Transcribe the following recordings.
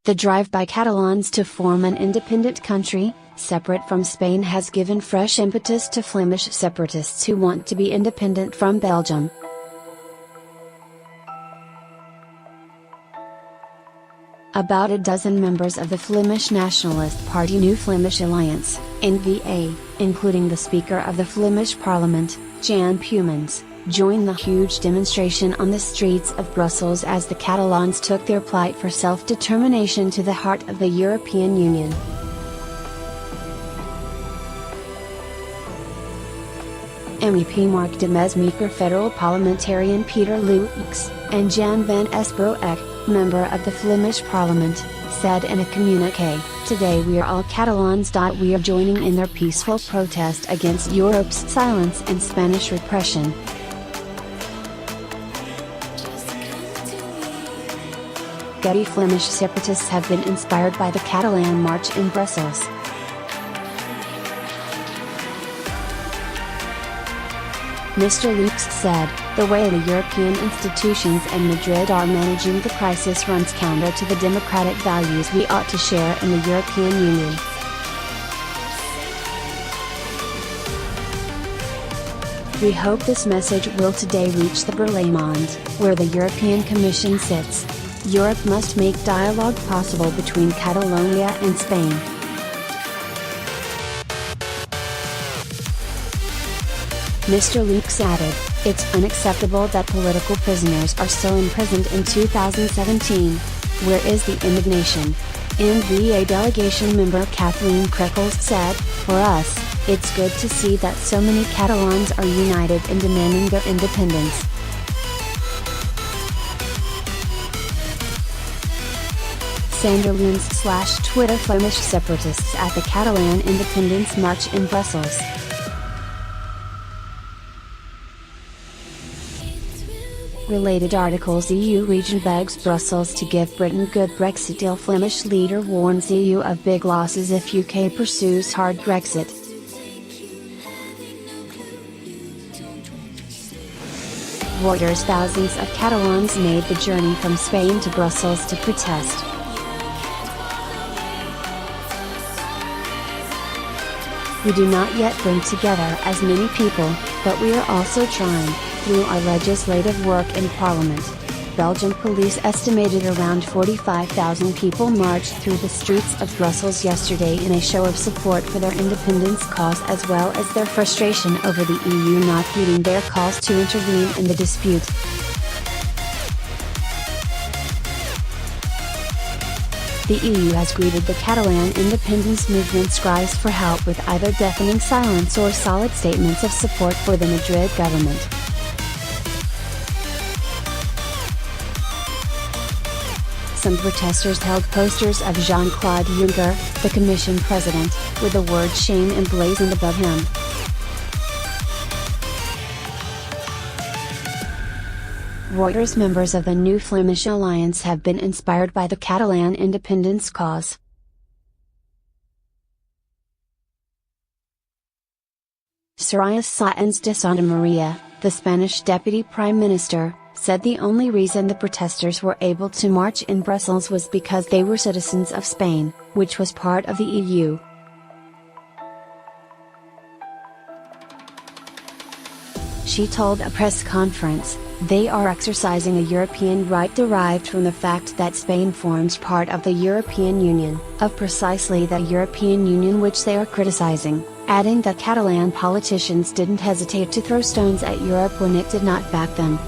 The drive by Catalans to form an independent country, separate from Spain, has given fresh impetus to Flemish separatists who want to be independent from Belgium. About a dozen members of the Flemish nationalist party New Flemish Alliance, N-VA, including the Speaker of the Flemish Parliament, Jan Peumans, joined the huge demonstration on the streets of Brussels as the Catalans took their plight for self-determination to the heart of the European Union. MEP Mark Demesmaeker, federal parliamentarian Peter Luyckx, and Jan Van Esbroeck, member of the Flemish Parliament, said in a communique, "Today we are all Catalans. We are joining in their peaceful protest against Europe's silence and Spanish repression." GettyFlemish separatists have been inspired by the Catalan march in Brussels. Mr. Luyckx said, "The way the European institutions and Madrid are managing the crisis runs counter to the democratic values we ought to share in the European Union." We hope this message will today reach the Berlaymont, where the European Commission sits. Europe must make dialogue possible between Catalonia and Spain. Mr. Luyckx added, "It's unacceptable that political prisoners are still imprisoned in 2017. Where is the indignation?" N-VA delegation member Kathleen Krekels said, "For us, it's good to see that so many Catalans are united in demanding their independence." Sanderloons/Twitter Flemish separatists at the Catalan Independence March in Brussels. Related articles: EU region begs Brussels to give Britain good Brexit deal. Flemish leader warns EU of big losses if UK pursues hard Brexit. Reuters: thousands of Catalans made the journey from Spain to Brussels to protest. We do not yet bring together as many people, but we are also trying, through our legislative work in Parliament. Belgian police estimated around 45,000 people marched through the streets of Brussels yesterday in a show of support for their independence cause, as well as their frustration over the EU not heeding their calls to intervene in the dispute. The EU has greeted the Catalan independence movement's cries for help with either deafening silence or solid statements of support for the Madrid government. Some protesters held posters of Jean-Claude Juncker, the Commission president, with the word shame emblazoned above him. Reuters: members of the New Flemish Alliance have been inspired by the Catalan independence cause. Soraya Sáenz de Santa Maria, the Spanish deputy prime minister, said the only reason the protesters were able to march in Brussels was because they were citizens of Spain, which was part of the EU. She told a press conference, "They are exercising a European right derived from the fact that Spain forms part of the European Union, of precisely the European Union which they are criticizing," adding that Catalan politicians didn't hesitate to throw stones at Europe when it did not back them.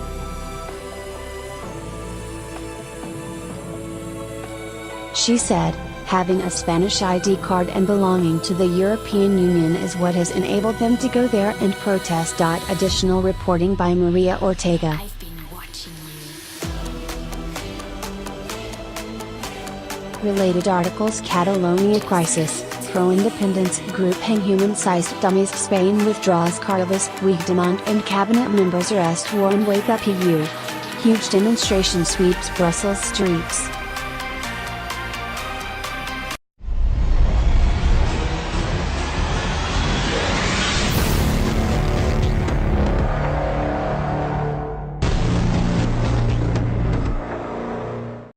She said, "Having a Spanish ID card and belonging to the European Union is what has enabled them to go there and protest." Additional reporting by Maria Ortega. Related articles: Catalonia crisis, pro-independence group hang human-sized dummies. Spain withdraws Carlos Puigdemont and cabinet members arrest warren. Wake up EU. Huge demonstration sweeps Brussels streets.